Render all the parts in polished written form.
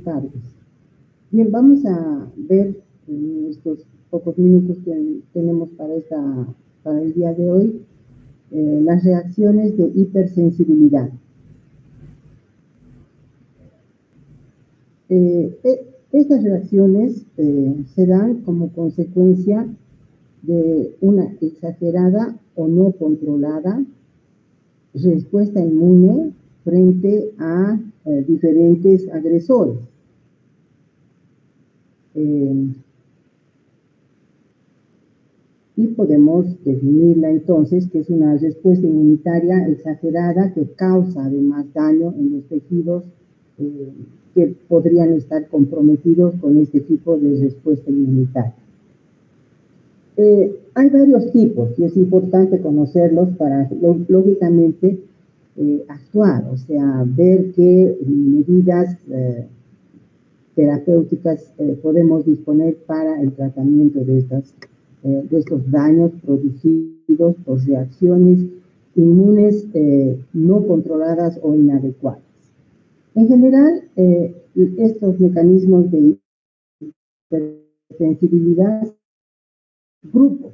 tardes. Bien, vamos a ver en estos pocos minutos que tenemos para el día de hoy las reacciones de hipersensibilidad. Estas reacciones se dan como consecuencia de una exagerada o no controlada respuesta inmune frente a diferentes agresores. Y podemos definirla entonces que es una respuesta inmunitaria exagerada que causa además daño en los tejidos que podrían estar comprometidos con este tipo de respuesta inmunitaria. Hay varios tipos y es importante conocerlos para, lógicamente, actuar, o sea, ver qué medidas terapéuticas podemos disponer para el tratamiento de estos daños producidos por reacciones inmunes no controladas o inadecuadas. En general, estos mecanismos de hipersensibilidad, grupos,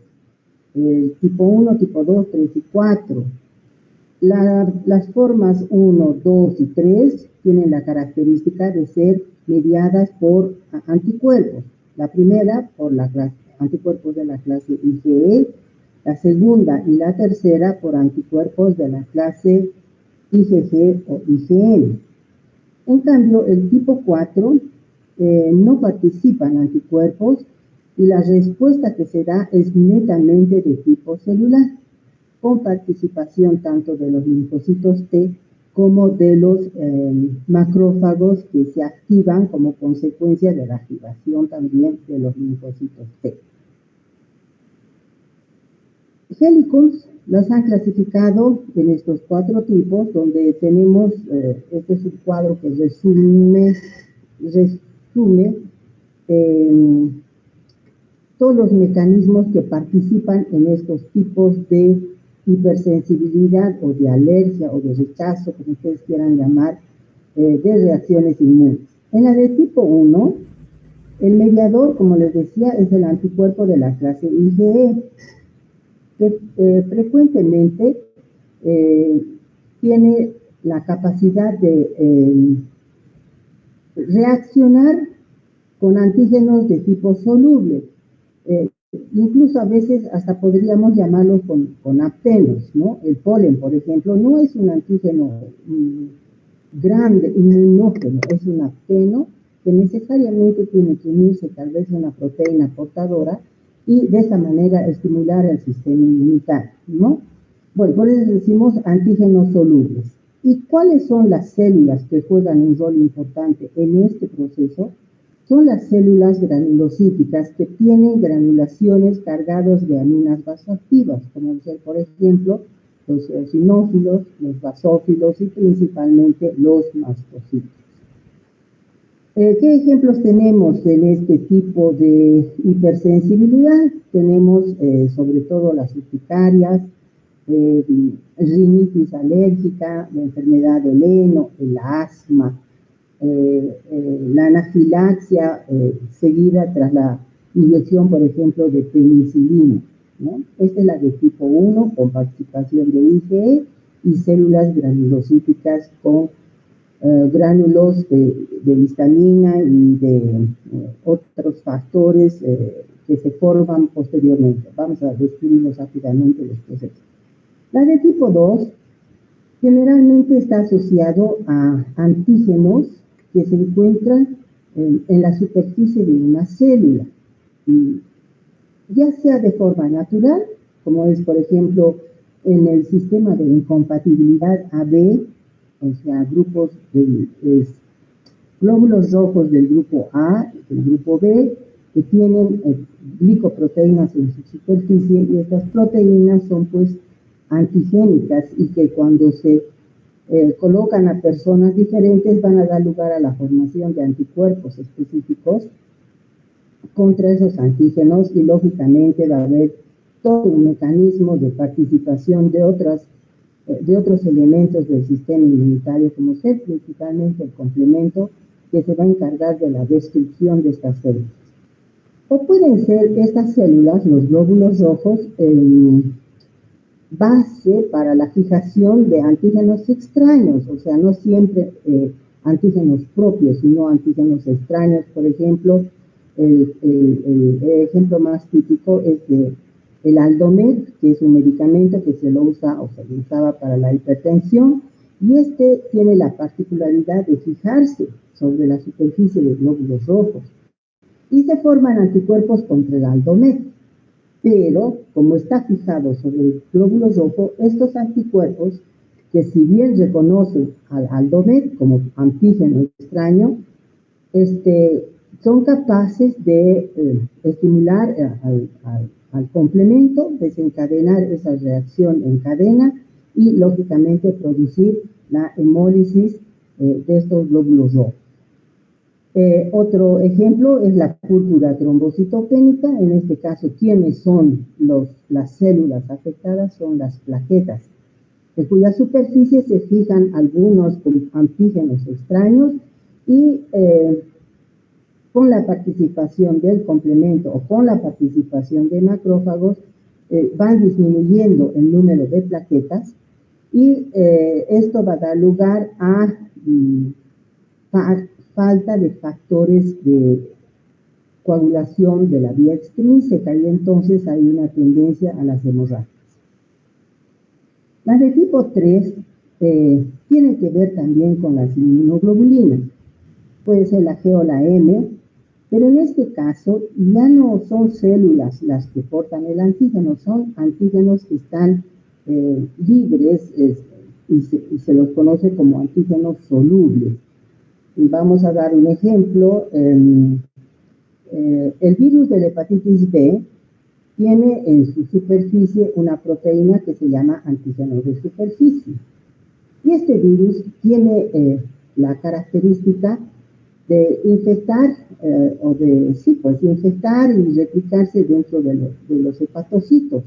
tipo 1, tipo 2, 3 y 4. Las formas 1, 2 y 3 tienen la característica de ser mediadas por anticuerpos. La primera por anticuerpos de la clase IgE, la segunda y la tercera por anticuerpos de la clase IgG o IgM. En cambio, el tipo 4 no participan anticuerpos y la respuesta que se da es netamente de tipo celular, con participación tanto de los linfocitos T como de los macrófagos que se activan como consecuencia de la activación también de los linfocitos T. Helicons los han clasificado en estos 4 tipos, donde tenemos, este es un cuadro que resume todos los mecanismos que participan en estos tipos de hipersensibilidad o de alergia o de rechazo, como ustedes quieran llamar, de reacciones inmunes. En la de tipo 1, el mediador, como les decía, es el anticuerpo de la clase IgE, que frecuentemente tiene la capacidad de reaccionar con antígenos de tipo soluble. Incluso a veces hasta podríamos llamarlos con aptenos, ¿no? El polen, por ejemplo, no es un antígeno grande, inmunógeno, es un apteno que necesariamente tiene que unirse tal vez a una proteína portadora y de esa manera estimular el sistema inmunitario, ¿no? Bueno, por eso decimos antígenos solubles. ¿Y cuáles son las células que juegan un rol importante en este proceso? Son las células granulocíticas que tienen granulaciones cargadas de aminas vasoactivas, como ser, por ejemplo, los eosinófilos, los basófilos y principalmente los mastocitos. ¿Qué ejemplos tenemos en este tipo de hipersensibilidad? Tenemos sobre todo las urticarias, rinitis alérgica, la enfermedad del heno, el asma, la anafilaxia seguida tras la inyección, por ejemplo, de penicilina, ¿no? Esta es la de tipo 1, con participación de IgE y células granulocíticas con gránulos de histamina y de otros factores que se forman posteriormente. Vamos a describirlos rápidamente después. La de tipo 2 generalmente está asociado a antígenos que se encuentran en la superficie de una célula, ya sea de forma natural, como es, por ejemplo, en el sistema de incompatibilidad AB, o sea, grupos de glóbulos rojos del grupo A, del grupo B, que tienen glicoproteínas en su superficie, y estas proteínas son pues antigénicas y que cuando se colocan a personas diferentes van a dar lugar a la formación de anticuerpos específicos contra esos antígenos, y lógicamente va a haber todo un mecanismo de participación de otros elementos del sistema inmunitario, como ser principalmente el complemento que se va a encargar de la destrucción de estas células. O pueden ser estas células, los glóbulos rojos, base para la fijación de antígenos extraños, o sea, no siempre antígenos propios, sino antígenos extraños. Por ejemplo, el ejemplo más típico es el Aldomet, que es un medicamento que se lo usa o se lo usaba para la hipertensión, y este tiene la particularidad de fijarse sobre la superficie de glóbulos rojos y se forman anticuerpos contra el Aldomet. Pero, como está fijado sobre el glóbulo rojo, estos anticuerpos, que si bien reconocen al Aldomet como antígeno extraño, son capaces de estimular al complemento, desencadenar esa reacción en cadena y, lógicamente, producir la hemólisis de estos glóbulos rojos. Otro ejemplo es la púrpura trombocitopénica. En este caso, ¿quiénes son las células afectadas? Son las plaquetas, en cuya superficie se fijan algunos antígenos extraños y con la participación del complemento o con la participación de macrófagos van disminuyendo el número de plaquetas y esto va a dar lugar a falta de factores de coagulación de la vía extrínseca y entonces hay una tendencia a las hemorragias. Las de tipo 3 tienen que ver también con las inmunoglobulinas. Puede ser la G o la M, pero en este caso ya no son células las que portan el antígeno, son antígenos que están libres y se los conoce como antígenos solubles. Y vamos a dar un ejemplo. El virus de la hepatitis B tiene en su superficie una proteína que se llama antígeno de superficie. Y este virus tiene la característica de infectar, infectar y replicarse dentro de los hepatocitos.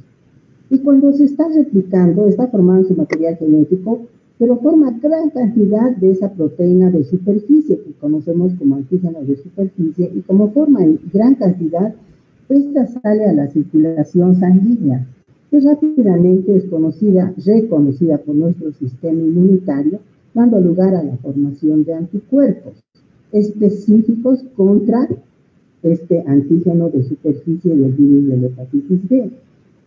Y cuando se está replicando, está formando su material genético, pero forma gran cantidad de esa proteína de superficie, que conocemos como antígeno de superficie, y como forma en gran cantidad, esta sale a la circulación sanguínea, que rápidamente es reconocida por nuestro sistema inmunitario, dando lugar a la formación de anticuerpos específicos contra este antígeno de superficie del virus de la hepatitis B.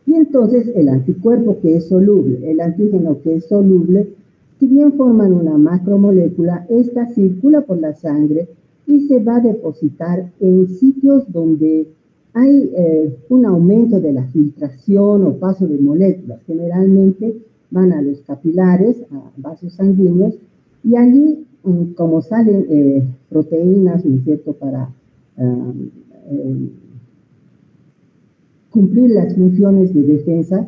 Y entonces el anticuerpo que es soluble, el antígeno que es soluble, si bien forman una macromolécula, esta circula por la sangre y se va a depositar en sitios donde hay un aumento de la filtración o paso de moléculas. Generalmente van a los capilares, a vasos sanguíneos, y allí, como salen proteínas, ¿no es cierto?, para cumplir las funciones de defensa,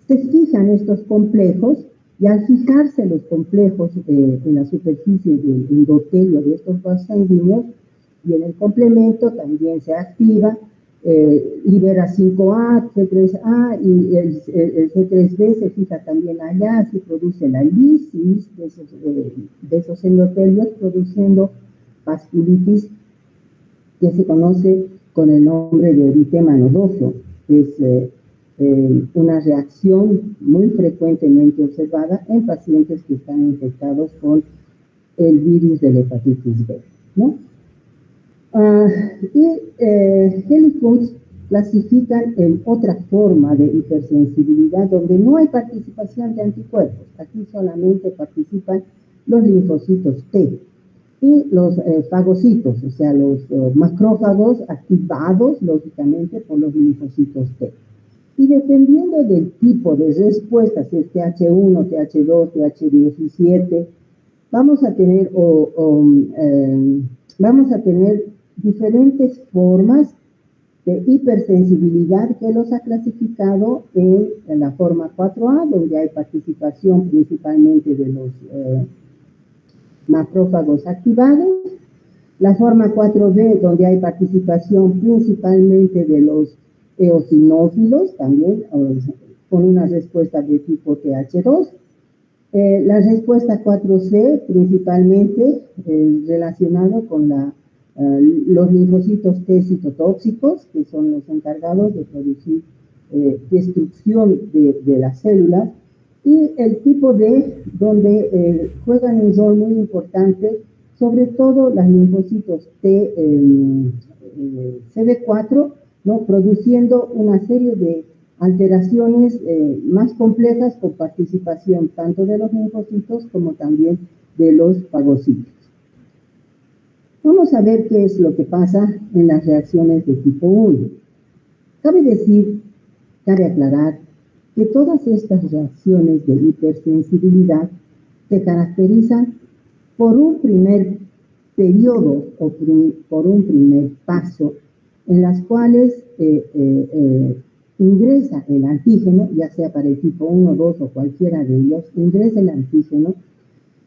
se fijan estos complejos y al fijarse los complejos en la superficie del endotelio de estos vasos sanguíneos y en el complemento también se activa, libera 5A, C3A y el C3B se fija también allá, se produce la lisis de esos endotelios produciendo vasculitis que se conoce con el nombre de eritema nodoso. Es una reacción muy frecuentemente observada en pacientes que están infectados con el virus de la hepatitis B, ¿no? Hellikunz clasifican en otra forma de hipersensibilidad donde no hay participación de anticuerpos. Aquí solamente participan los linfocitos T y los fagocitos, o sea, los macrófagos activados, lógicamente, por los linfocitos T. Y dependiendo del tipo de respuesta, si es TH1, TH2, TH17, vamos a tener diferentes formas de hipersensibilidad que los ha clasificado en la forma 4A, donde hay participación principalmente de los macrófagos activados, la forma 4B, donde hay participación principalmente de los eosinófilos, también con una respuesta de tipo TH2, La respuesta 4C principalmente relacionado con los linfocitos T citotóxicos, que son los encargados de producir destrucción de las células, y el tipo D, donde juegan un rol muy importante, sobre todo los linfocitos T, CD4, ¿no? Produciendo una serie de alteraciones más complejas por participación tanto de los linfocitos como también de los fagocitos. Vamos a ver qué es lo que pasa en las reacciones de tipo 1. Cabe aclarar que todas estas reacciones de hipersensibilidad se caracterizan por un primer periodo o por un primer paso en las cuales ingresa el antígeno, ya sea para el tipo 1, 2 o cualquiera de ellos, ingresa el antígeno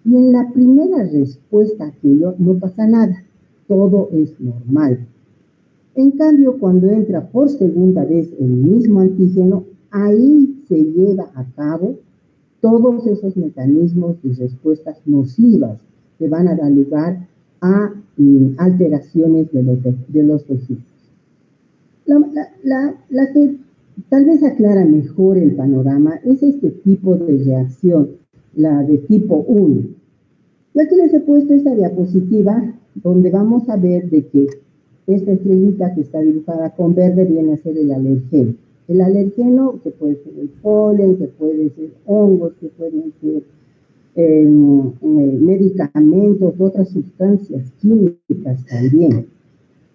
y en la primera respuesta a aquello no pasa nada, todo es normal. En cambio, cuando entra por segunda vez el mismo antígeno, ahí se lleva a cabo todos esos mecanismos y respuestas nocivas que van a dar lugar a alteraciones de los tejidos. La que tal vez aclara mejor el panorama es este tipo de reacción, la de tipo 1. Yo aquí les he puesto esta diapositiva donde vamos a ver de que esta estrellita que está dibujada con verde viene a ser el alergeno. El alergeno, que puede ser el polen, que puede ser hongos, que pueden ser medicamentos, otras sustancias químicas también.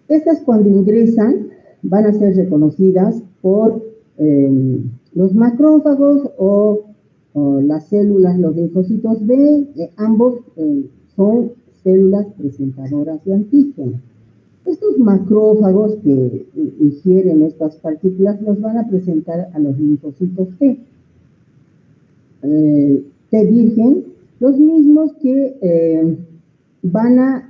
Estas cuando ingresan van a ser reconocidas por los macrófagos o las células, los linfocitos B, ambos son células presentadoras de antígeno. Estos macrófagos que ingieren estas partículas los van a presentar a los linfocitos T. T virgen, los mismos que van a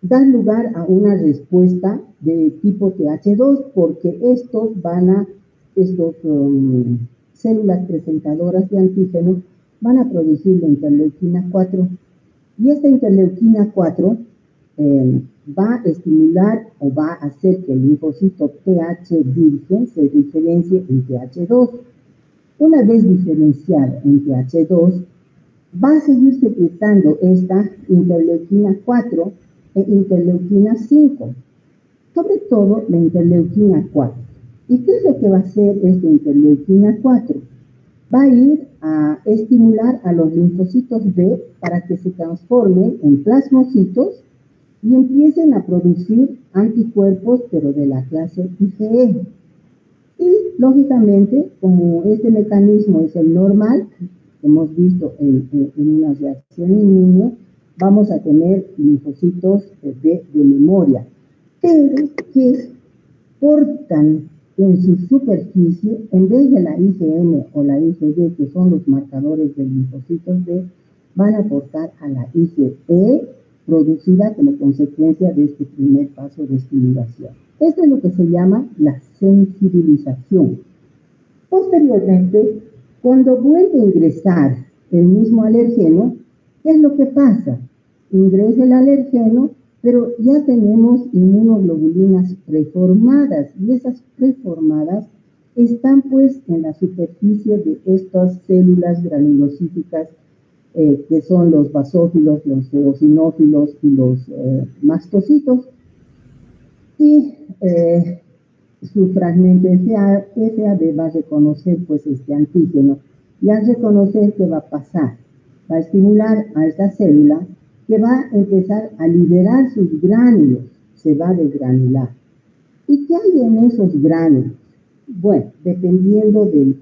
dar lugar a una respuesta de tipo TH2, porque estos células presentadoras de antígeno van a producir la interleuquina 4. Y esta interleuquina 4 va a estimular o va a hacer que el linfocito TH virgen se diferencie en TH2. Una vez diferenciado en TH2, va a seguir secretando esta interleuquina 4 e interleuquina 5, sobre todo la interleuquina 4. ¿Y qué es lo que va a hacer esta interleuquina 4? Va a ir a estimular a los linfocitos B para que se transformen en plasmocitos y empiecen a producir anticuerpos, pero de la clase IgE. Y, lógicamente, como este mecanismo es el normal, que hemos visto en una reacción inmune, vamos a tener linfocitos de memoria, pero que portan en su superficie, en vez de la IgM o la IgG, que son los marcadores de linfocitos B, van a aportar a la IgE, producida como consecuencia de este primer paso de estimulación. Esto es lo que se llama la sensibilización. Posteriormente, cuando vuelve a ingresar el mismo alergeno, ¿qué es lo que pasa? Ingresa el alergeno, pero ya tenemos inmunoglobulinas preformadas, y esas preformadas están pues en la superficie de estas células granulocíticas que son los basófilos, los eosinófilos y los mastocitos, y su fragmento FAB va a reconocer pues este antígeno, y al reconocer, ¿qué va a pasar? Va a estimular a esta célula que va a empezar a liberar sus gránulos, se va a desgranular. ¿Y qué hay en esos gránulos? Bueno, dependiendo de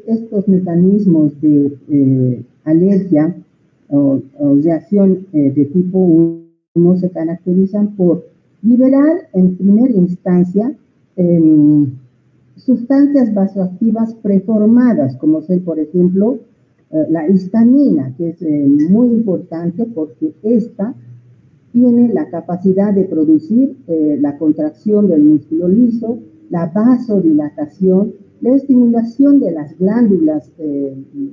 estos mecanismos de alergia o reacción de tipo 1 se caracterizan por liberar en primera instancia sustancias vasoactivas preformadas, como ser, por ejemplo, la histamina, que es muy importante porque esta tiene la capacidad de producir la contracción del músculo liso, la vasodilatación la estimulación de las glándulas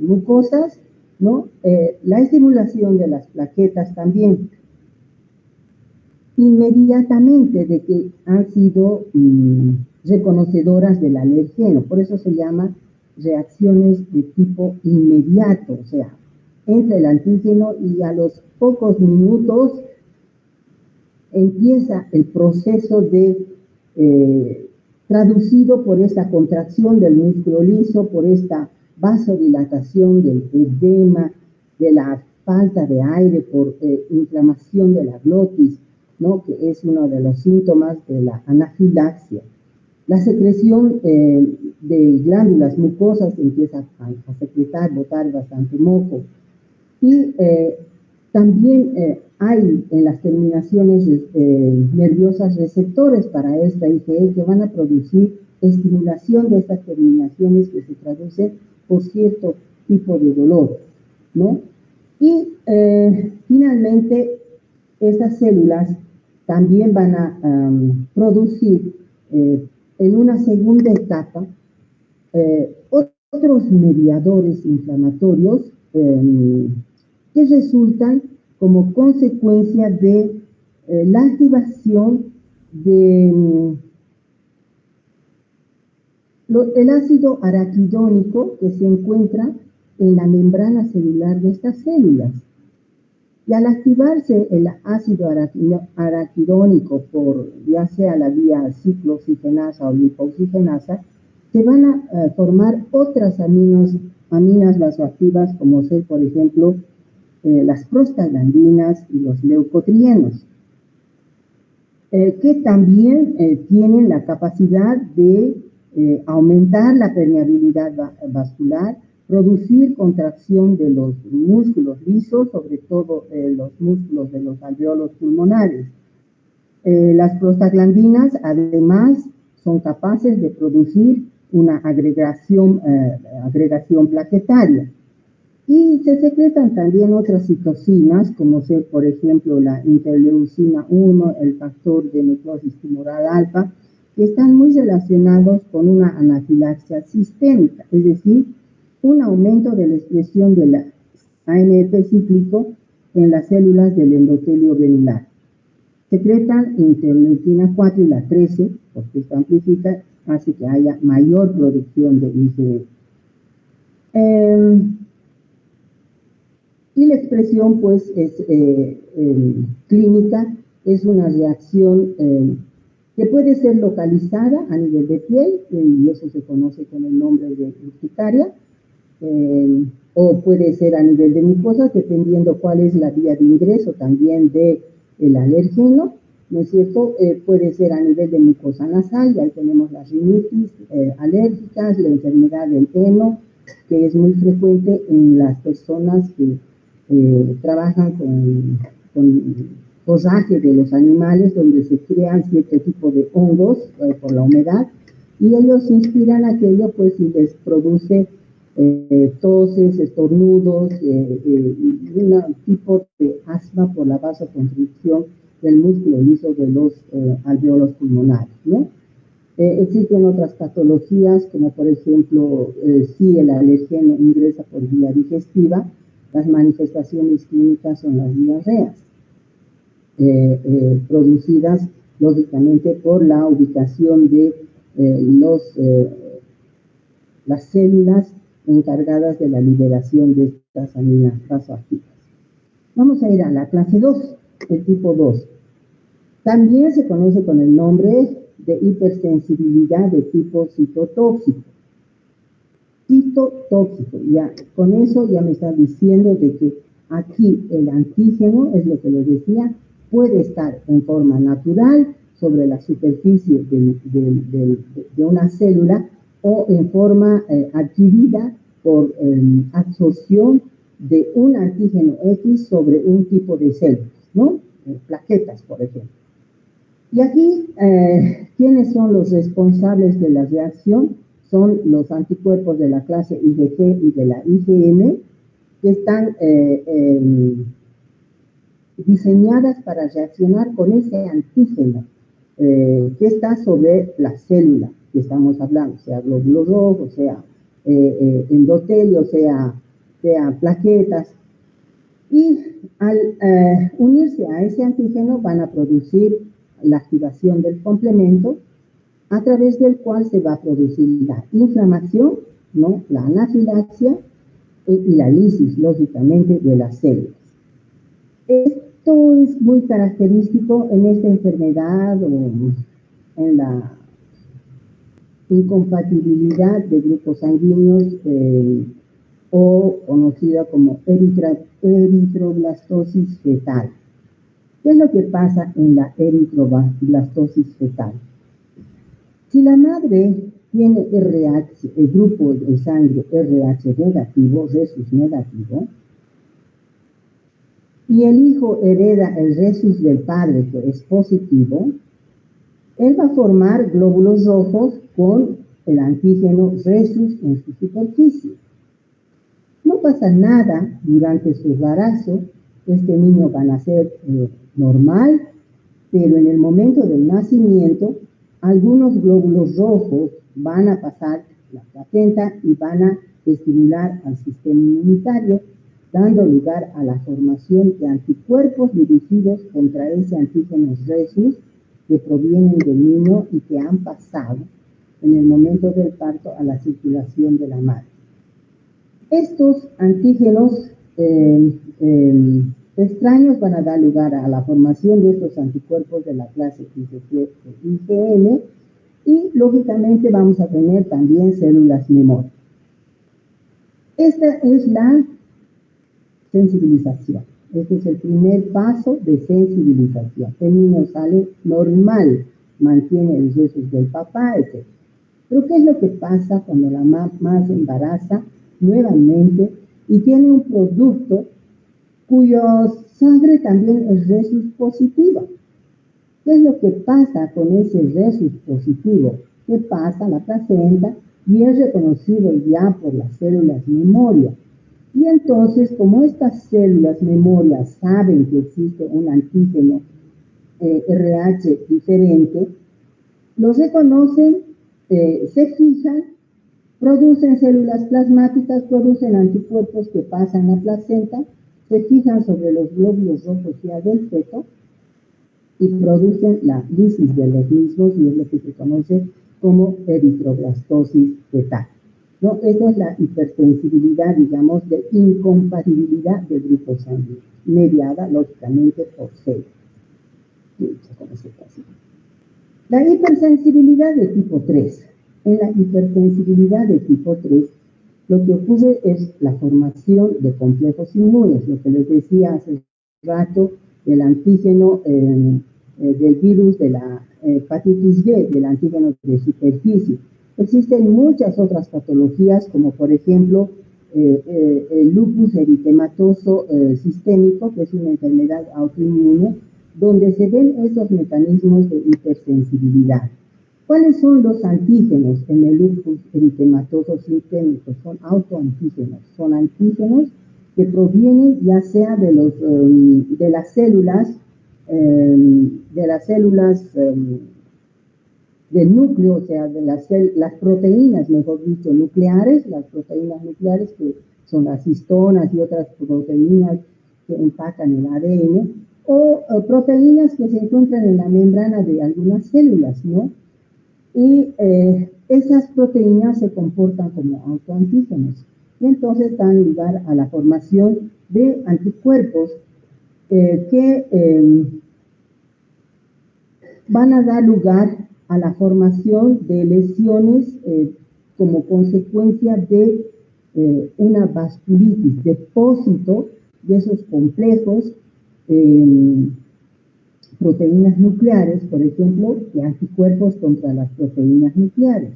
mucosas, ¿no? La estimulación de las plaquetas también, inmediatamente de que han sido reconocedoras del alergeno. Por eso se llama reacciones de tipo inmediato, o sea, entra el antígeno y a los pocos minutos empieza el proceso de traducido por esta contracción del músculo liso, por esta vasodilatación del edema, de la falta de aire, por inflamación de la glotis, ¿no? Que es uno de los síntomas de la anafilaxia. La secreción de glándulas mucosas empieza a secretar, botar bastante moco. Y también hay en las terminaciones nerviosas receptores para esta IgE que van a producir estimulación de estas terminaciones que se traducen por cierto tipo de dolor, ¿no? Y finalmente estas células también van a producir en una segunda etapa otros mediadores inflamatorios que resultan como consecuencia de la activación de el ácido araquidónico que se encuentra en la membrana celular de estas células. Y al activarse el ácido araquidónico por ya sea la vía ciclooxigenasa o lipoxigenasa, se van a formar otras aminas vasoactivas como ser, por ejemplo, las prostaglandinas y los leucotrienos, que también tienen la capacidad de aumentar la permeabilidad vascular, producir contracción de los músculos lisos, sobre todo los músculos de los alveolos pulmonares. Las prostaglandinas, además, son capaces de producir una agregación plaquetaria. Y se secretan también otras citocinas, como ser, por ejemplo, la interleucina 1, el factor de necrosis tumoral alfa, que están muy relacionados con una anafilaxia sistémica, es decir, un aumento de la expresión de la AMP cíclico en las células del endotelio venular. Secretan interleucina 4 y la 13, porque esto amplifica, hace que haya mayor producción de IgE. Y la expresión, pues, es clínica, es una reacción que puede ser localizada a nivel de piel, y eso se conoce con el nombre de urticaria, o puede ser a nivel de mucosas, dependiendo cuál es la vía de ingreso también del alergeno, ¿no es cierto? Puede ser a nivel de mucosa nasal, y ahí tenemos las rinitis alérgicas, la enfermedad del heno, que es muy frecuente en las personas que trabajan con forraje de los animales, donde se crean cierto tipo de hongos por la humedad, y ellos inspiran aquello, pues, y les produce toses, estornudos, un tipo de asma por la vasoconstricción del músculo liso de los alveolos pulmonares, ¿no? Existen otras patologías, como por ejemplo, si el alergeno ingresa por vía digestiva, las manifestaciones clínicas son las diarreas, producidas lógicamente por la ubicación de las células encargadas de la liberación de estas aminas vasoactivas. Vamos a ir a la clase 2, el tipo 2. También se conoce con el nombre de hipersensibilidad de tipo citotóxico. Citotóxico, ya, con eso ya me está diciendo de que aquí el antígeno, es lo que les decía, puede estar en forma natural sobre la superficie de una célula o en forma adquirida por absorción de un antígeno X sobre un tipo de células, ¿no? Plaquetas, por ejemplo. Y aquí, ¿quiénes son los responsables de la reacción? Son los anticuerpos de la clase IgG y de la IgM, que están diseñadas para reaccionar con ese antígeno que está sobre la célula. que estamos hablando, sea glóbulos rojos, sea endotelio, sea plaquetas. Y al unirse a ese antígeno van a producir la activación del complemento, a través del cual se va a producir la inflamación, ¿no?, la anafilaxia y la lisis, lógicamente, de las células. Esto es muy característico en esta enfermedad o en la incompatibilidad de grupos sanguíneos o conocida como eritroblastosis fetal. ¿Qué es lo que pasa en la eritroblastosis fetal? Si la madre tiene RH, el grupo de sangre RH negativo, resus negativo, y el hijo hereda el resus del padre, que es positivo, él va a formar glóbulos rojos con el antígeno resus en su superficie. No pasa nada durante su embarazo, este niño va a nacer normal, pero en el momento del nacimiento, algunos glóbulos rojos van a pasar la placenta y van a estimular al sistema inmunitario, dando lugar a la formación de anticuerpos dirigidos contra ese antígeno resus que provienen del niño y que han pasado en el momento del parto a la circulación de la madre. Estos antígenos extraños van a dar lugar a la formación de estos anticuerpos de la clase IgM y, lógicamente, vamos a tener también células memoria. Esta es la sensibilización. Este es el primer paso de sensibilización. El niño sale normal, mantiene el resus del papá, etc. Pero ¿qué es lo que pasa cuando la mamá se embaraza nuevamente y tiene un producto cuyo sangre también es resus positiva? ¿Qué es lo que pasa con ese resus positivo? Que pasa a la placenta y es reconocido ya por las células memoria. Y entonces, como estas células memoria saben que existe un antígeno RH diferente, los reconocen, se fijan, producen células plasmáticas, producen anticuerpos que pasan la placenta, se fijan sobre los glóbulos rojos ya del feto y producen la lisis de los mismos, y es lo que se conoce como eritroblastosis fetal, ¿no? Esa es la hipersensibilidad, digamos, de incompatibilidad de grupos sanguíneos, mediada, lógicamente, por células. La hipersensibilidad de tipo 3. En la hipersensibilidad de tipo 3, lo que ocurre es la formación de complejos inmunes, lo que les decía hace rato del antígeno del virus de la hepatitis B, del antígeno de superficie. Existen muchas otras patologías, como por ejemplo el lupus eritematoso sistémico, que es una enfermedad autoinmune, donde se ven esos mecanismos de hipersensibilidad. ¿Cuáles son los antígenos en el lupus eritematoso sistémico? Son autoantígenos, son antígenos que provienen ya sea de las células del núcleo, o sea, de las proteínas, mejor dicho, nucleares, las proteínas nucleares que son las histonas y otras proteínas que empacan el ADN, o proteínas que se encuentran en la membrana de algunas células, ¿no? Y esas proteínas se comportan como autoantígenos y entonces dan lugar a la formación de anticuerpos que van a dar lugar a la formación de lesiones como consecuencia de una vasculitis, depósito de esos complejos proteínas nucleares, por ejemplo, de anticuerpos contra las proteínas nucleares.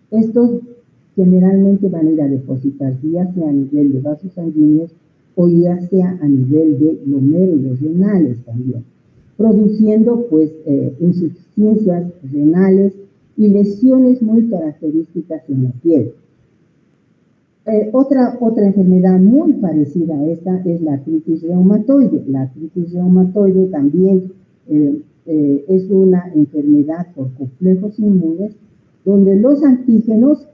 Estos generalmente van a ir a depositarse ya sea a nivel de vasos sanguíneos o ya sea a nivel de glomérulos renales también, produciendo pues insuficiencias renales y lesiones muy características en la piel. Otra enfermedad muy parecida a esta es la artritis reumatoide. La artritis reumatoide también es una enfermedad por complejos inmunes, donde los antígenos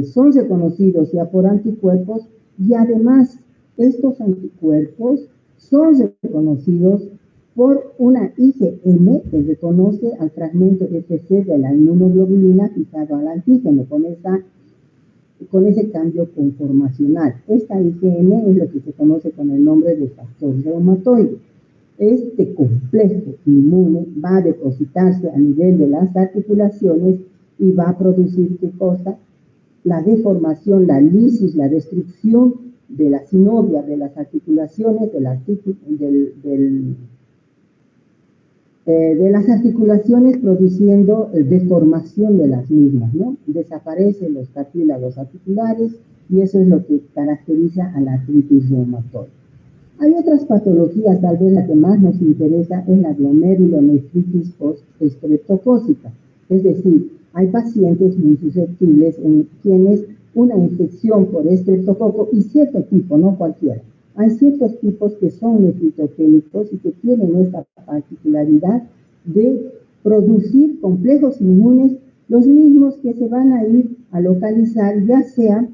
son reconocidos ya por anticuerpos y además estos anticuerpos son reconocidos por una IgM que reconoce al fragmento Fc de la inmunoglobulina fijado al antígeno con ese cambio conformacional. Esta IgM es lo que se conoce con el nombre de factor reumatoide. Este complejo inmune va a depositarse a nivel de las articulaciones y va a producir, ¿qué cosa? La deformación, la lisis, la destrucción de la sinovia, de las articulaciones, de las articulaciones, produciendo deformación de las mismas, ¿no? Desaparecen los cartílagos articulares y eso es lo que caracteriza a la artritis reumatoide. Hay otras patologías, tal vez la que más nos interesa es la glomerulonefritis post-estreptocócica, es decir, hay pacientes muy susceptibles en quienes una infección por estreptococo y cierto tipo, no cualquiera. Hay ciertos tipos que son nefritogénicos y que tienen esta particularidad de producir complejos inmunes, los mismos que se van a ir a localizar ya sea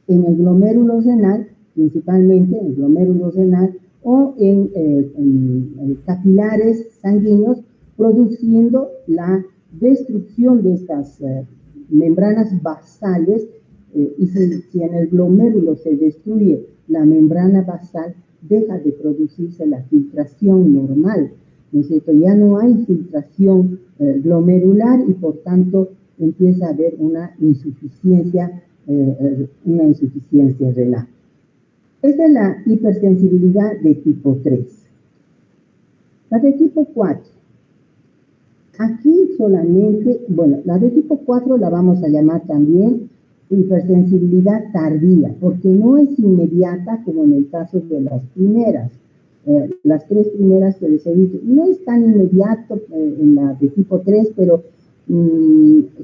en el glomérulo renal, principalmente en el glomérulo renal, o en capilares sanguíneos, produciendo la destrucción de estas membranas basales, y si en el glomérulo se destruye la membrana basal, deja de producirse la filtración normal, ¿no es cierto? Ya no hay filtración glomerular y por tanto empieza a haber una insuficiencia renal. Esta es la hipersensibilidad de tipo 3. La de tipo 4. Aquí solamente, bueno, la de tipo 4 la vamos a llamar también hipersensibilidad tardía, porque no es inmediata como en el caso de las primeras. Las tres primeras que les he dicho, no es tan inmediato en la de tipo 3, pero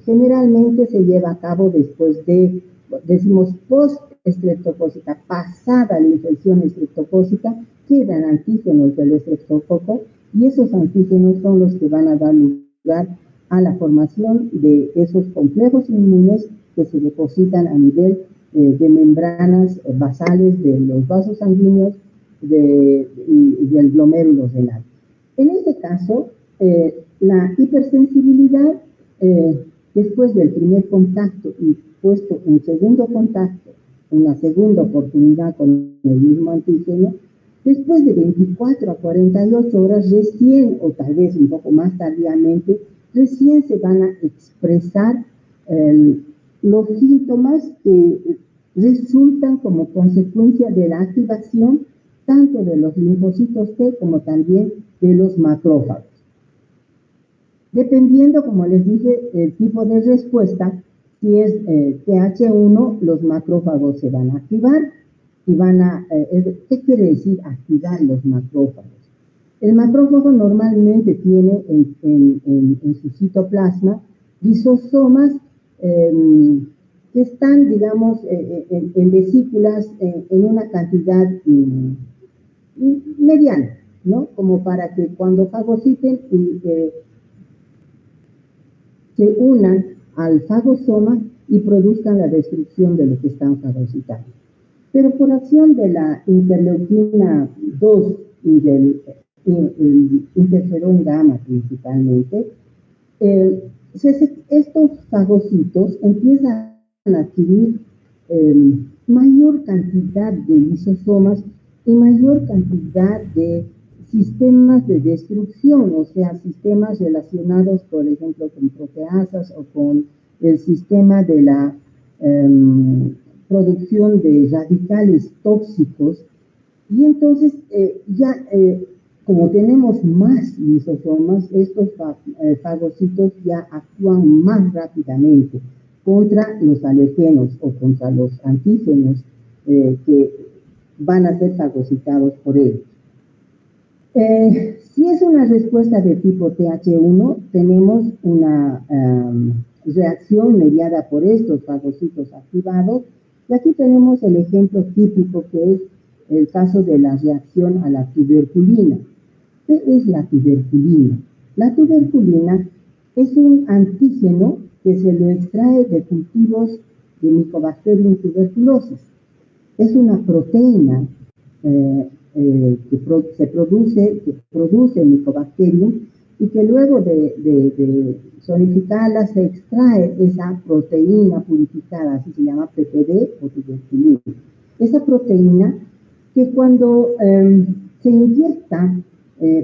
generalmente se lleva a cabo después de, decimos, post-estreptocócica, pasada la infección estreptocócica, quedan antígenos del estreptococo y esos antígenos son los que van a dar lugar a la formación de esos complejos inmunes que se depositan a nivel de membranas basales de los vasos sanguíneos y del glomérulo renal. En este caso, la hipersensibilidad, después del primer contacto y puesto un segundo contacto, una segunda oportunidad con el mismo antígeno, después de 24 a 48 horas recién, o tal vez un poco más tardíamente, recién se van a expresar los síntomas que resultan como consecuencia de la activación tanto de los linfocitos T como también de los macrófagos. Dependiendo, como les dije, el tipo de respuesta, si es TH1, los macrófagos se van a activar y ¿qué quiere decir activar los macrófagos? El macrófago normalmente tiene en su citoplasma lisosomas que están, digamos, en vesículas en una cantidad mediana, ¿no? Como para que cuando fagociten se unan al fagosoma y produzcan la destrucción de lo que están fagocitando. Pero por acción de la interleuquina 2 y del interferón gamma principalmente, estos fagocitos empiezan a adquirir mayor cantidad de lisosomas y mayor cantidad de sistemas de destrucción, o sea, sistemas relacionados, por ejemplo, con proteasas o con el sistema de la producción de radicales tóxicos, y entonces como tenemos más lisosomas, estos fagocitos ya actúan más rápidamente contra los alergenos o contra los antígenos que van a ser fagocitados por ellos. Si es una respuesta de tipo TH1, tenemos una reacción mediada por estos fagocitos activados, y aquí tenemos el ejemplo típico que es el caso de la reacción a la tuberculina. ¿Qué es la tuberculina? La tuberculina es un antígeno que se lo extrae de cultivos de Mycobacterium tuberculosis. Es una proteína que produce Mycobacterium y que luego de solidificarla se extrae esa proteína purificada, así se llama PPD o tuberculina. Esa proteína que cuando se inyecta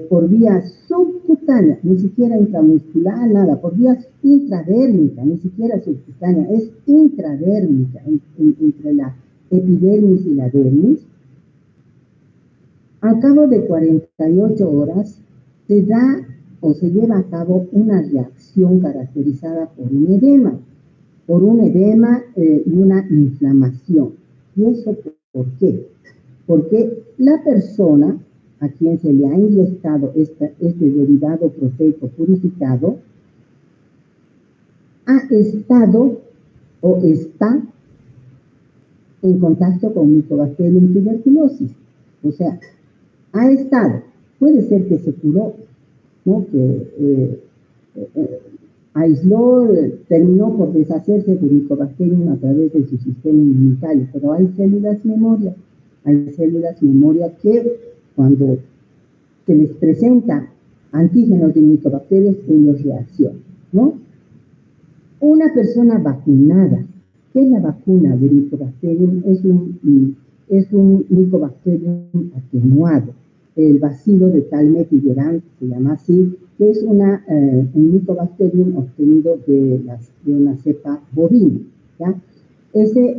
por vía subcutánea, ni siquiera intramuscular, nada, por vía intradérmica, ni siquiera subcutánea, es intradérmica, entre la epidermis y la dermis. Al cabo de 48 horas se da o se lleva a cabo una reacción caracterizada por un edema y una inflamación. ¿Y eso por qué? Porque la persona a quien se le ha inyectado este derivado proteico purificado ha estado o está en contacto con Mycobacterium tuberculosis. O sea, ha estado, puede ser que se curó, ¿no? Que aisló, terminó por deshacerse de Mycobacterium a través de su sistema inmunitario, pero hay células memoria que cuando se les presenta antígenos de Mycobacterium, ellos reaccionan, ¿no? Una persona vacunada, ¿qué es la vacuna de Mycobacterium? Es un Mycobacterium atenuado. El bacilo de Talmey-Tigueran se llama así, que es un Mycobacterium obtenido de una cepa bovina, ¿ya? Ese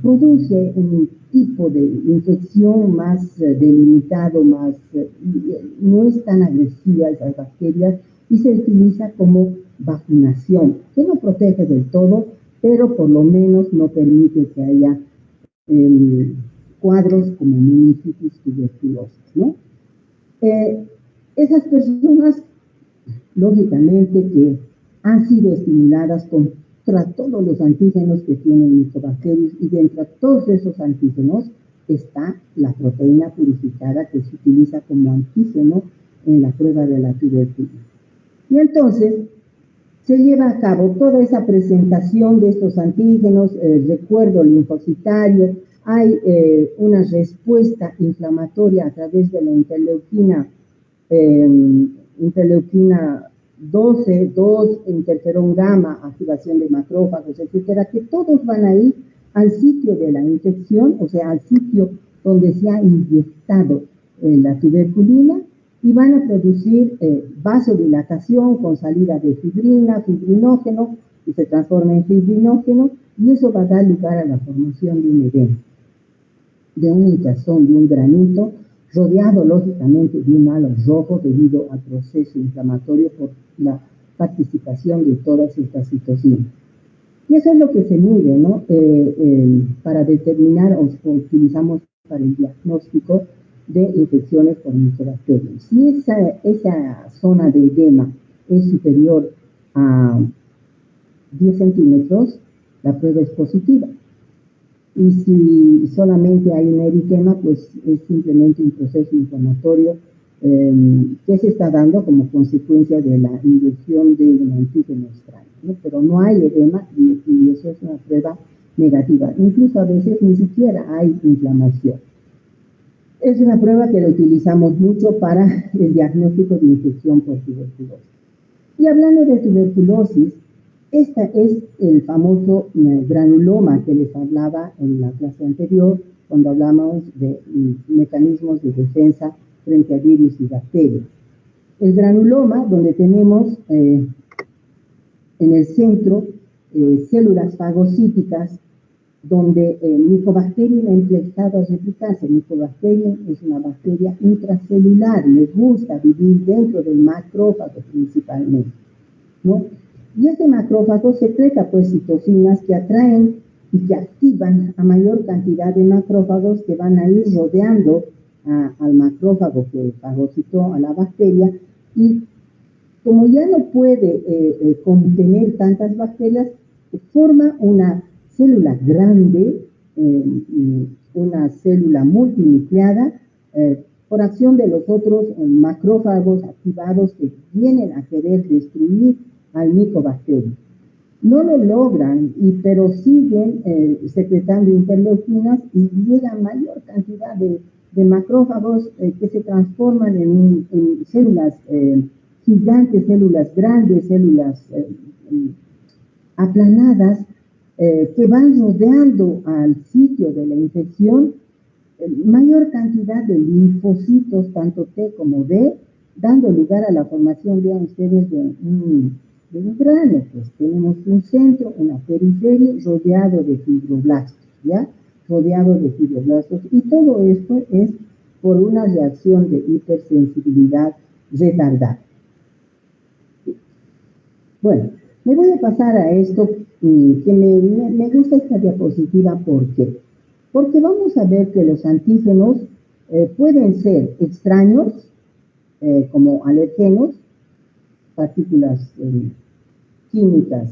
produce un tipo de infección más delimitado, no es tan agresiva esas bacterias y se utiliza como vacunación, que no protege del todo, pero por lo menos no permite que haya cuadros como meningitis tuberculosis, ¿no? Esas personas, lógicamente, que han sido estimuladas contra todos los antígenos que tienen Mycobacterium, y dentro de todos esos antígenos está la proteína purificada que se utiliza como antígeno en la prueba de la tuberculina. Y entonces se lleva a cabo toda esa presentación de estos antígenos, recuerdo linfocitario, hay una respuesta inflamatoria a través de la interleuquina 12, 2, interferón gamma, activación de macrófagos, etcétera, que todos van a ir al sitio de la infección, o sea, al sitio donde se ha inyectado la tuberculina, y van a producir vasodilatación con salida de fibrinógeno, que se transforma en fibrinógeno, y eso va a dar lugar a la formación de un edema, de un hinchazón, de un granito, rodeado lógicamente de un halo rojo debido al proceso inflamatorio por la participación de todas estas citocinas. Y eso es lo que se mide, ¿no? Para determinar o utilizamos para el diagnóstico de infecciones por Mycobacterium. Si esa zona de edema es superior a 10 centímetros, la prueba es positiva. Y si solamente hay un eritema, pues es simplemente un proceso inflamatorio que se está dando como consecuencia de la inyección de un antígeno extraño, ¿no? Pero no hay edema y eso es una prueba negativa. Incluso a veces ni siquiera hay inflamación. Es una prueba que la utilizamos mucho para el diagnóstico de infección por tuberculosis. Y hablando de tuberculosis, este es el famoso granuloma que les hablaba en la clase anterior, cuando hablamos de mecanismos de defensa frente a virus y bacterias. El granuloma, donde tenemos en el centro células fagocíticas, donde Mycobacterium ha empezado a replicarse. Mycobacterium es una bacteria intracelular, les gusta vivir dentro del macrófago principalmente, ¿no? Y este macrófago secreta pues citocinas que atraen y que activan a mayor cantidad de macrófagos que van a ir rodeando al macrófago que fagocitó a la bacteria, y como ya no puede contener tantas bacterias, forma una célula grande, una célula multinucleada, por acción de los otros macrófagos activados que vienen a querer destruir al micobacterio. No lo logran, pero siguen secretando interleuquinas y llega mayor cantidad de macrófagos que se transforman en células gigantes, células grandes, células aplanadas, que van rodeando al sitio de la infección mayor cantidad de linfocitos, tanto T como D, dando lugar a la formación, vean ustedes, de un grano. Pues tenemos un centro, una periferia rodeado de fibroblastos, ¿ya? Rodeado de fibroblastos. Y todo esto es por una reacción de hipersensibilidad retardada. Bueno, me voy a pasar a esto, que me gusta esta diapositiva. ¿Por qué? Porque vamos a ver que los antígenos pueden ser extraños, como alergenos, partículas químicas,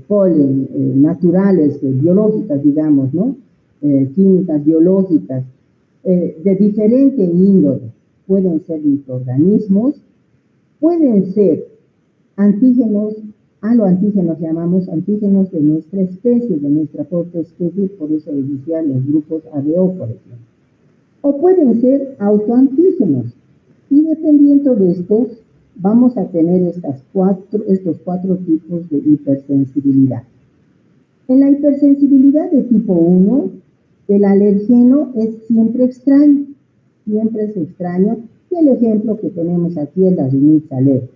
polen, naturales, biológicas, digamos, ¿no? Químicas, biológicas, de diferente índole. Pueden ser microorganismos, pueden ser antígenos, a los antígenos llamamos antígenos de nuestra especie, de nuestra propia especie, por eso les decía los grupos ABO, por ejemplo. O pueden ser autoantígenos, y dependiendo de estos, vamos a tener estos cuatro tipos de hipersensibilidad. En la hipersensibilidad de tipo 1, el alergeno es siempre extraño, siempre es extraño, y el ejemplo que tenemos aquí es la rinitis alérgica.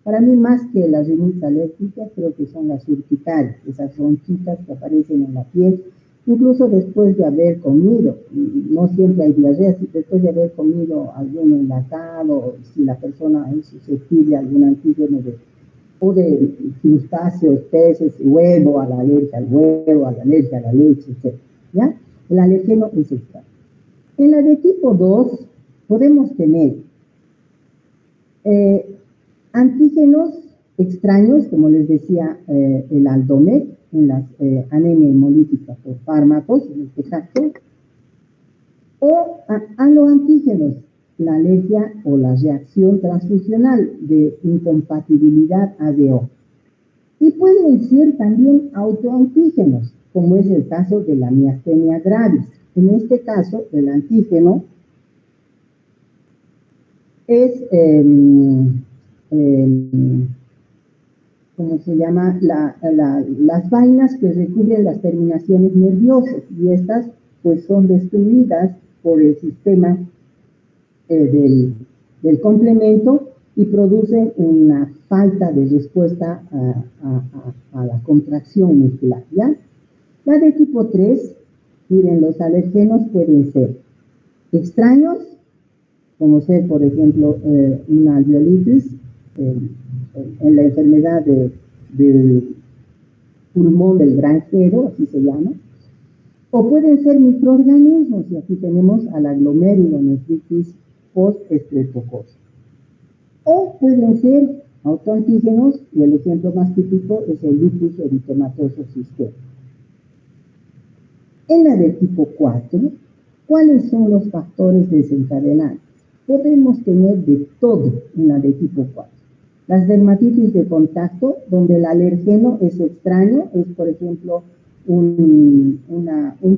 Para mí, más que las rinitis alérgicas, creo que son las urticarias, esas ronchitas que aparecen en la piel, incluso después de haber comido. No siempre hay diarrea, después de haber comido algún enlatado, si la persona es susceptible a algún antígeno o de crustáceos, peces, huevo, a la alergia al huevo, a la alergia a la leche, etc. ¿Ya? El alergeno es extraño. En la de tipo 2 podemos tener antígenos extraños, como les decía, el Aldomec, en la anemia hemolítica por fármacos, en este caso, o aloantígenos, la alergia o la reacción transfusional de incompatibilidad ADO. Y pueden ser también autoantígenos, como es el caso de la miastenia gravis. En este caso, el antígeno es ¿cómo se llama? Las vainas que recubren las terminaciones nerviosas, y estas pues son destruidas por el sistema del complemento y producen una falta de respuesta a la contracción muscular, ¿ya? La de tipo 3, miren, los alergenos pueden ser extraños, como ser, por ejemplo, una alveolitis, en la enfermedad del pulmón del granjero, así se llama, o pueden ser microorganismos, y aquí tenemos a la glomerulonefritis post-estreptococcus. O pueden ser autoantígenos, y el ejemplo más típico es el lupus eritematoso sistémico. En la de tipo 4, ¿cuáles son los factores desencadenantes? Podemos tener de todo en la de tipo 4. Las dermatitis de contacto, donde el alergeno es extraño, es por ejemplo un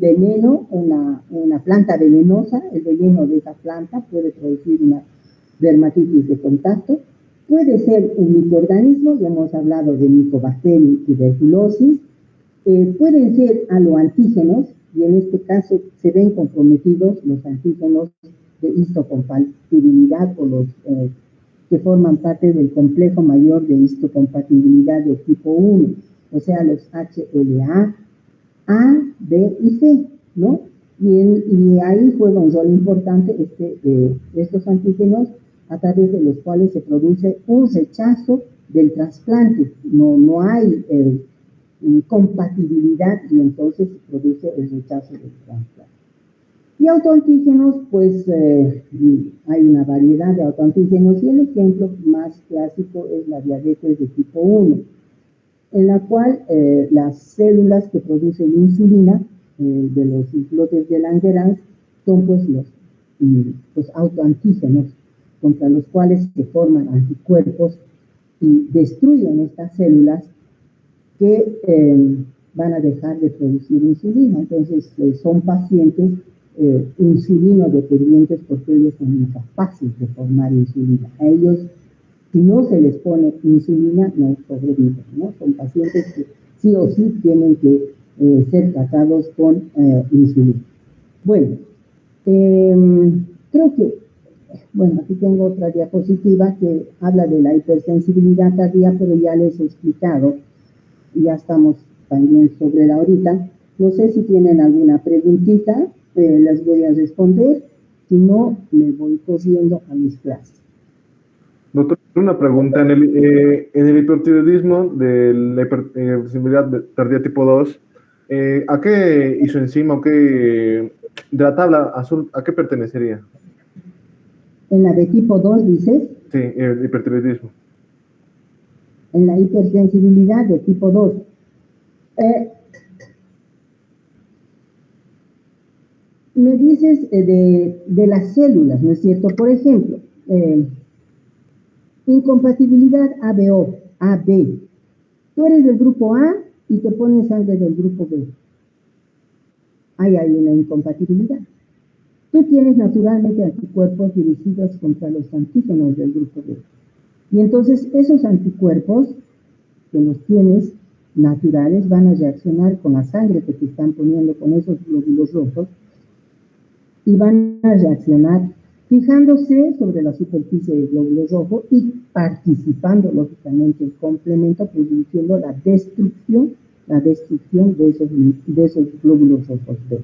veneno, una planta venenosa. El veneno de esa planta puede producir una dermatitis de contacto. Puede ser un microorganismo, ya hemos hablado de Mycobacterium y tuberculosis. Pueden ser aloantígenos, y en este caso se ven comprometidos los antígenos de histocompatibilidad, o los que forman parte del complejo mayor de histocompatibilidad de tipo 1, o sea, los HLA, A, B y C, ¿no? Y ahí juega un rol importante estos antígenos, a través de los cuales se produce un rechazo del trasplante. No hay compatibilidad, y entonces se produce el rechazo del trasplante. Y autoantígenos, pues hay una variedad de autoantígenos, y el ejemplo más clásico es la diabetes de tipo 1, en la cual las células que producen insulina de los islotes de Langerhans son pues pues, autoantígenos contra los cuales se forman anticuerpos y destruyen estas células que van a dejar de producir insulina. Entonces, son pacientes insulino dependientes porque ellos son incapaces de formar insulina. A ellos, si no se les pone insulina, no sobreviven, ¿no? Son pacientes que sí o sí tienen que ser tratados con insulina. Bueno, creo que, bueno, aquí tengo otra diapositiva que habla de la hipersensibilidad tardía, pero ya les he explicado, ya estamos también sobre la horita. No sé si tienen alguna preguntita, las voy a responder, si no, me voy corriendo a mis clases. Doctor, una pregunta. En el hipertiroidismo de la hipersensibilidad tardía tipo 2, ¿a qué isoenzima o qué de la tabla azul, a qué pertenecería? ¿En la de tipo 2 dices? Sí, el hipertiroidismo. En la hipersensibilidad de tipo 2. Me dices de las células, ¿no es cierto? Por ejemplo, incompatibilidad ABO, AB. Tú eres del grupo A y te ponen sangre del grupo B. Ahí hay una incompatibilidad. Tú tienes naturalmente anticuerpos dirigidos contra los antígenos del grupo B. Y entonces esos anticuerpos que los tienes naturales van a reaccionar con la sangre que te están poniendo con esos glóbulos rojos y van a reaccionar fijándose sobre la superficie del glóbulo rojo y participando lógicamente el complemento, produciendo la destrucción de esos glóbulos rojos B.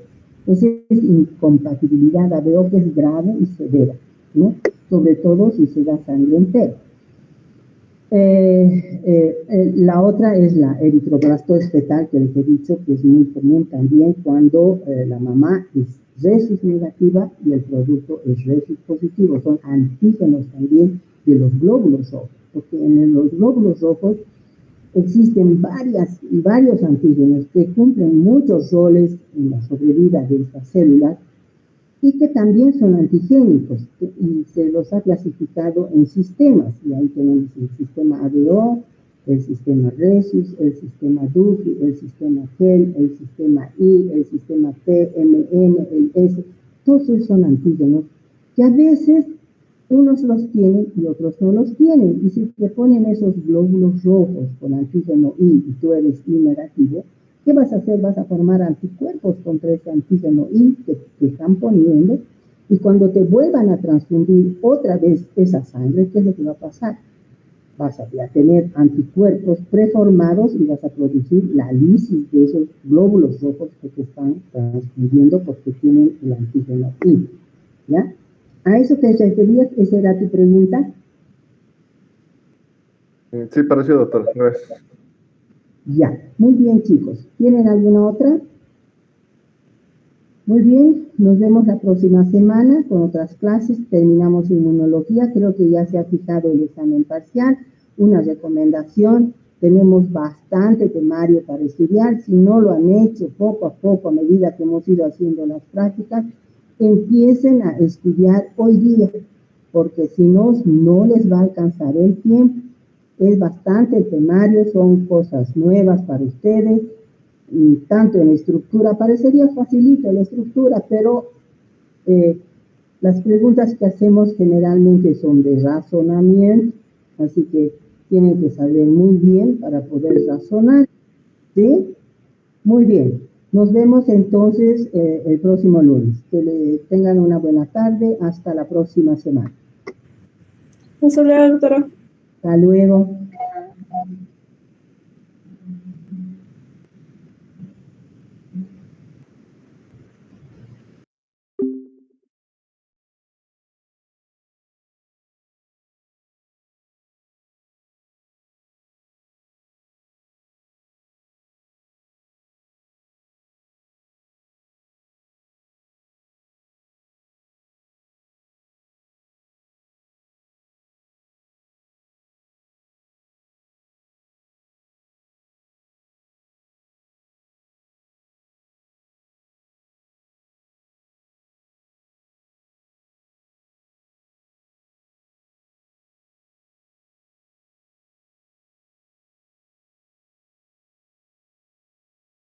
Esa es incompatibilidad ABO, que es grave y severa, ¿no? Sobre todo si se da sangre entera. La otra es la eritroblastosis fetal, que les he dicho que es muy común también cuando la mamá es resus negativa y el producto es resus positivo. Son antígenos también de los glóbulos rojos, porque en los glóbulos rojos existen varios antígenos que cumplen muchos roles en la sobrevida de estas células y que también son antigénicos, y se los ha clasificado en sistemas, y ahí tenemos el sistema ABO, el sistema Resus, el sistema DUFI, el sistema GEL, el sistema I, el sistema PMN, el S. Todos esos son antígenos que a veces unos los tienen y otros no los tienen, y si te ponen esos glóbulos rojos con antígeno I y tú eres I negativo, ¿qué vas a hacer? Vas a formar anticuerpos contra ese antígeno I que te están poniendo, y cuando te vuelvan a transfundir otra vez esa sangre, ¿qué es lo que va a pasar? Vas a tener anticuerpos preformados y vas a producir la lisis de esos glóbulos rojos que te están transfundiendo porque tienen el antígeno I, ¿ya? ¿A eso te referías? ¿Esa era tu pregunta? Sí, parecido, doctor. Gracias. Ya, muy bien, chicos. ¿Tienen alguna otra? Muy bien, nos vemos la próxima semana con otras clases. Terminamos inmunología, creo que ya se ha fijado el examen parcial. Una recomendación, tenemos bastante temario para estudiar. Si no lo han hecho poco a poco, a medida que hemos ido haciendo las prácticas, empiecen a estudiar hoy día, porque si no, no les va a alcanzar el tiempo. Es bastante temario, son cosas nuevas para ustedes. Y tanto en estructura, parecería facilita la estructura, pero las preguntas que hacemos generalmente son de razonamiento, así que tienen que saber muy bien para poder razonar, ¿sí? Muy bien, nos vemos entonces el próximo lunes. Que tengan una buena tarde, hasta la próxima semana. Hasta luego, doctora. Hasta luego.